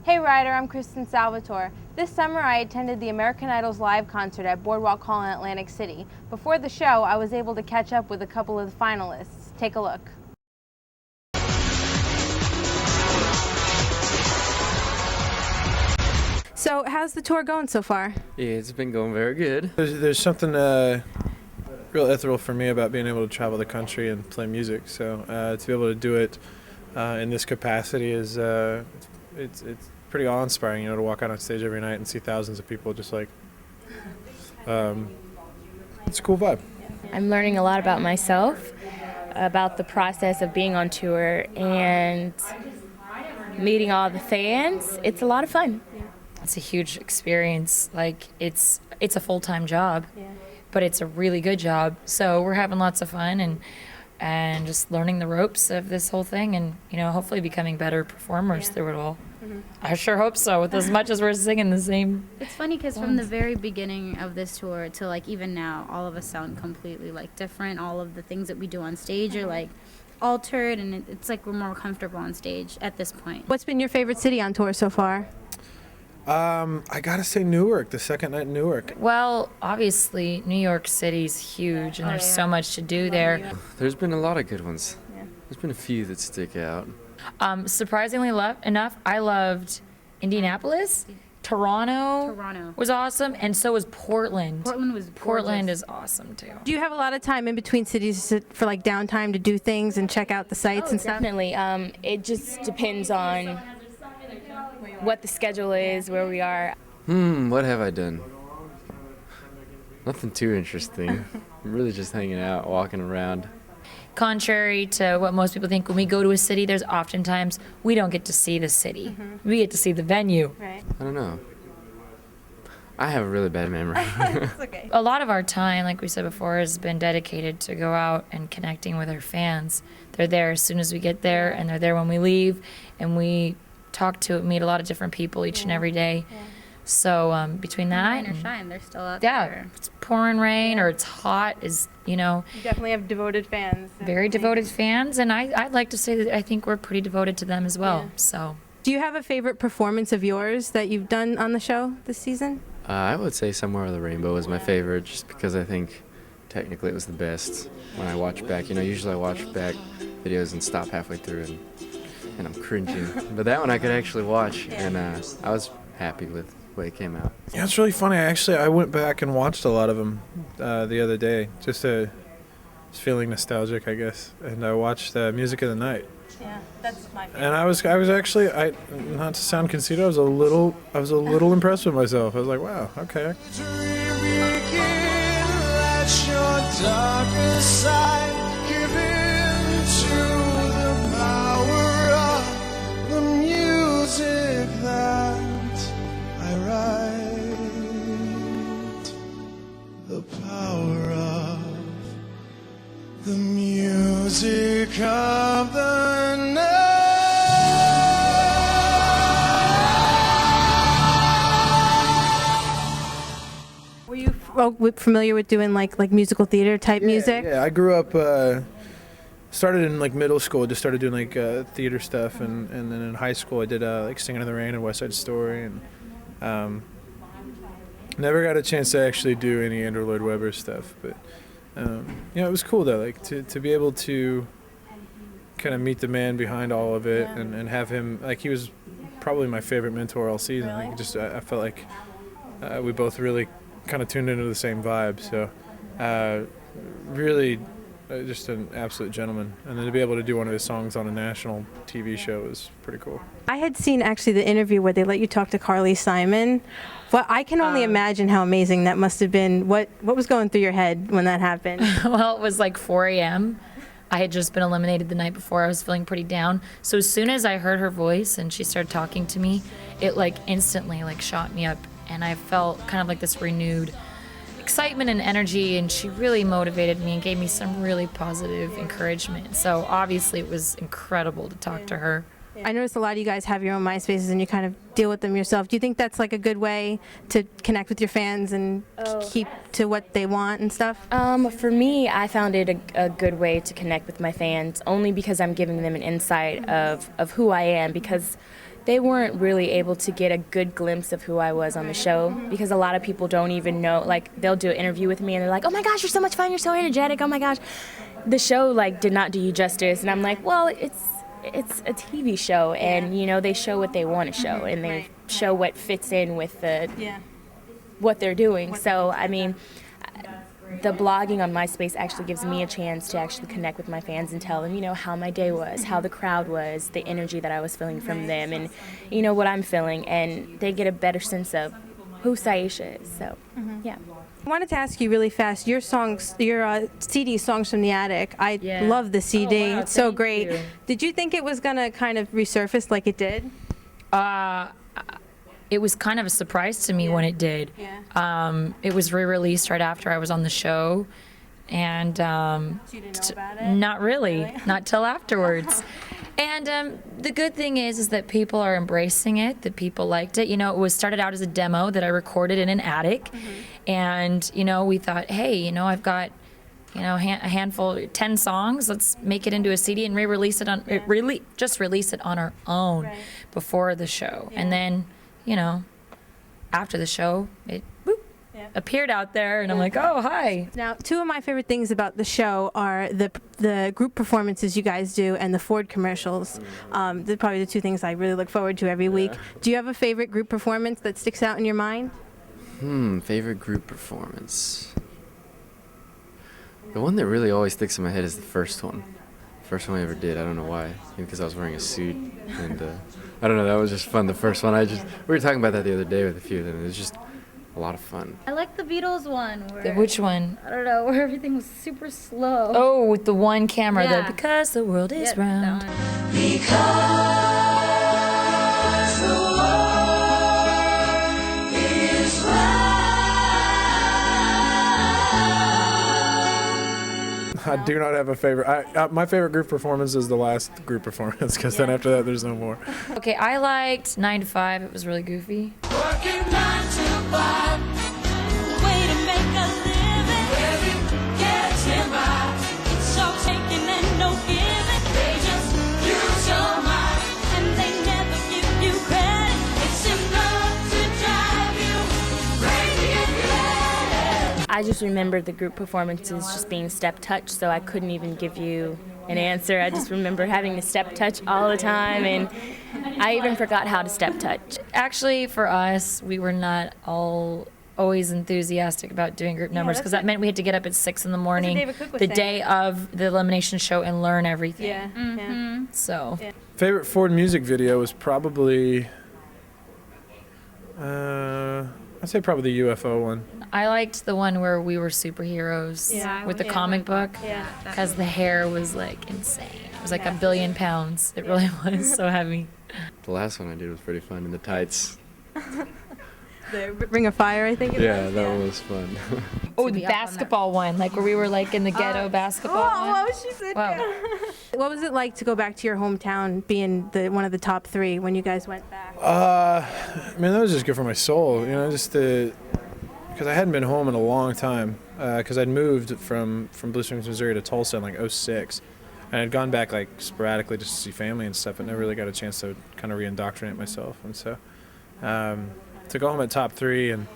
Hey Ryder, I'm Kristen Salvatore. This summer I attended the American Idol's live concert at Boardwalk Hall in Atlantic City. Before the show, I was able to catch up with a couple of the finalists. Take a look. So, how's the tour going so far? Yeah, it's been going very good. There's something real ethereal for me about being able to travel the country and play music. So to be able to do it in this capacity is it's pretty awe-inspiring. You know, to walk out on stage every night and see thousands of people just like it's a cool vibe. I'm learning a lot about myself, about the process of being on tour and meeting all the fans. It's a lot of fun. It's a huge experience. Like it's a full-time job, but it's a really good job. So we're having lots of fun and just learning the ropes of this whole thing, and hopefully becoming better performers through it all. Mm-hmm. I sure hope so. With as much as we're singing the same. It's funny because from the very beginning of this tour to like even now, all of us sound completely like different. All of the things that we do on stage are like altered, and it's like we're more comfortable on stage at this point. What's been your favorite city on tour so far? I gotta say Newark, the second night in Newark. Well, obviously New York City's huge, and there's so much to do there. There's been a lot of good ones. There's been a few that stick out. Surprisingly enough, I loved Indianapolis. Toronto was awesome, and so was Portland. Portland is awesome too. Do you have a lot of time in between cities for like downtime to do things and check out the sites and stuff? Definitely. It just depends on what the schedule is, where we are. What have I done? Nothing too interesting. I'm really just hanging out, walking around. Contrary to what most people think, when we go to a city, there's oftentimes we don't get to see the city. Mm-hmm. We get to see the venue. Right. I don't know. I have a really bad memory. It's okay. A lot of our time, like we said before, has been dedicated to go out and connecting with our fans. They're there as soon as we get there, and they're there when we leave, and we meet a lot of different people each and every day. Yeah. So between that rain or shine, they're still out there. It's pouring rain or it's hot, you definitely have devoted fans. Very devoted fans, and I'd like to say that I think we're pretty devoted to them as well. Yeah. So, do you have a favorite performance of yours that you've done on the show this season? I would say Somewhere Over the Rainbow was my favorite, just because I think technically it was the best. When I watch back, usually I watch back videos and stop halfway through and I'm cringing. But that one I could actually watch, and I was happy with the way it came out. Yeah, it's really funny. I went back and watched a lot of them the other day, just feeling nostalgic, I guess. And I watched Music of the Night. Yeah, that's my favorite. And I was actually, not to sound conceited, I was a little impressed with myself. I was like, wow, okay. The power of the music of the night. Were you familiar with doing like musical theater type music? Yeah, I grew up, started in like middle school, just started doing like theater stuff, and then in high school I did like Singing in the Rain and West Side Story, and never got a chance to actually do any Andrew Lloyd Webber stuff, but it was cool though, like to be able to kind of meet the man behind all of it, and have him, like, he was probably my favorite mentor all season. Really? Like, I felt like we both really kind of tuned into the same vibe, so really just an absolute gentleman. And then to be able to do one of his songs on a national TV show was pretty cool. I had seen actually the interview where they let you talk to Carly Simon. Well, I can only imagine how amazing that must have been. What was going through your head when that happened? Well, it was like 4 a.m. I had just been eliminated the night before. I was feeling pretty down. So as soon as I heard her voice and she started talking to me, it like instantly like shot me up, and I felt kind of like this renewed excitement and energy, and she really motivated me and gave me some really positive encouragement. So obviously it was incredible to talk to her. I noticed a lot of you guys have your own MySpaces and you kind of deal with them yourself. Do you think that's like a good way to connect with your fans and keep to what they want and stuff? For me, I found it a good way to connect with my fans, only because I'm giving them an insight of who I am, because they weren't really able to get a good glimpse of who I was on the show, because a lot of people don't even know, like they'll do an interview with me and they're like, oh my gosh, you're so much fun, you're so energetic, oh my gosh. The show like did not do you justice, and I'm like, well, it's a TV show, and you know, they show what they want to show, and they show what fits in with what they're doing. So I mean, the blogging on MySpace actually gives me a chance to actually connect with my fans and tell them, you know, how my day was, how the crowd was, the energy that I was feeling from them, and, you know, what I'm feeling. And they get a better sense of who Saisha is. So, yeah. I wanted to ask you really fast, your songs, your CD, Songs from the Attic, I love the CD. Oh, wow, it's so thank great. you. Did you think it was going to kind of resurface like it did? It was kind of a surprise to me when it did. Yeah. It was re-released right after I was on the show, and So you didn't know about it? not really, not till afterwards. And the good thing is that people are embracing it, that people liked it. You know, it was started out as a demo that I recorded in an attic, and you know, we thought, hey, you know, I've got, you know, a handful, 10 songs. Let's make it into a CD and re-release it on, just release it on our own before the show, and then, you know, after the show, it appeared out there, and I'm like, oh, hi. Now, two of my favorite things about the show are the group performances you guys do and the Ford commercials. They're probably the two things I really look forward to every week. Do you have a favorite group performance that sticks out in your mind? Favorite group performance. The one that really always sticks in my head is the first one. First one I ever did. I don't know why. Maybe because I was wearing a suit, and I don't know. That was just fun. The first one, we were talking about that the other day with a few of them. It was just a lot of fun. I like the Beatles one. Where, Which one? I don't know, where everything was super slow. Oh, with the one camera, Yeah. because the world is Yep, round. that one. I do not have a favorite. My favorite group performance is the last group performance, because then after that there's no more. Okay, I liked 9 to 5. It was really goofy. Working 9 to 5, way to make a living. Every getting by, it's all taking and no giving. They just use your mind, and they never give you credit. It's enough to drive you crazy and mad. I just remembered the group performances just being step touch, so I couldn't even give you an answer. I just remember having to step touch all the time, and I even forgot how to step touch. Actually, for us, we were not always enthusiastic about doing group numbers, because that meant we had to get up at 6 in the morning David Cook was the saying. day of the elimination show and learn everything. Yeah. So Favorite Ford music video was probably, I'd say probably the UFO one. I liked the one where we were superheroes Yeah, with the yeah. comic book, Yeah. because the hair was like insane. It was like 1 billion pounds. It really was so heavy. The last one I did was pretty fun in the tights. The Ring of Fire, I think it Yeah, was. that one was fun. Oh, be the up on that. basketball one, like where we were like in the ghetto basketball one. she said. Wow. What was it like to go back to your hometown, being one of the top 3 when you guys went back? Man, that was just good for my soul, you know, just because I hadn't been home in a long time, because I'd moved from Blue Springs, Missouri to Tulsa in like '06, and I'd gone back like sporadically just to see family and stuff, but never really got a chance to kind of re-indoctrinate myself. And so to go home at top 3 and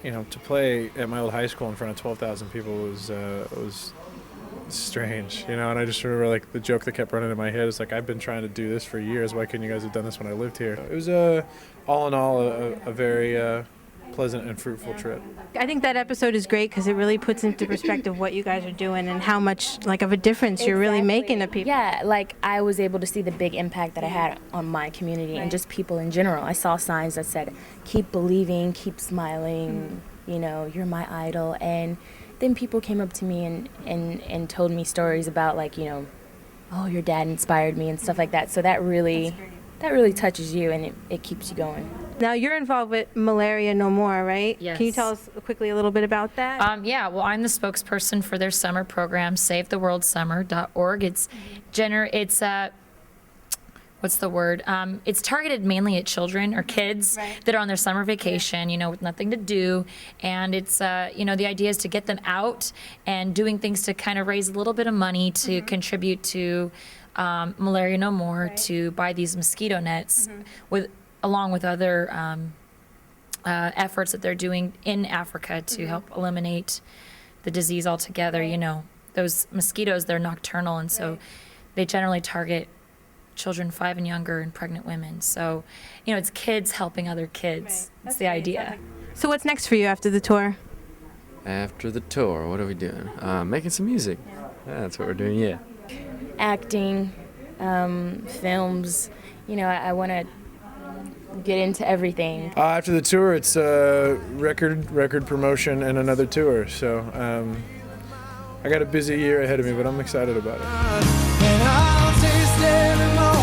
you know, to play at my old high school in front of 12,000 people was strange, you know. And I just remember like the joke that kept running in my head is like, I've been trying to do this for years. Why couldn't you guys have done this when I lived here? It was all in all a very pleasant and fruitful trip. I think that episode is great because it really puts into perspective what you guys are doing and how much like of a difference you're really making to people. Yeah, like I was able to see the big impact that I had on my community and just people in general. I saw signs that said, keep believing, keep smiling, you know, you're my idol. And then people came up to me and told me stories about like, you know, oh, your dad inspired me and stuff like that. So that really touches you and it keeps you going. Now you're involved with Malaria No More, right? Yes. Can you tell us quickly a little bit about that? Yeah, well, I'm the spokesperson for their summer program, SaveTheWorldSummer.org. It's what's the word? It's targeted mainly at children or kids that are on their summer vacation, you know, with nothing to do. And it's, you know, the idea is to get them out and doing things to kind of raise a little bit of money to contribute to Malaria No More to buy these mosquito nets along with other efforts that they're doing in Africa to help eliminate the disease altogether. You know, those mosquitoes, they're nocturnal, and so they generally target children 5 and younger and pregnant women. So, you know, it's kids helping other kids. That's the idea. So what's next for you after the tour? After the tour, what are we doing? Making some music. Yeah, that's what we're doing, yeah. Acting, films. You know, I want to get into everything. After the tour, it's record promotion and another tour. So I got a busy year ahead of me, but I'm excited about it. And I'll taste every moment.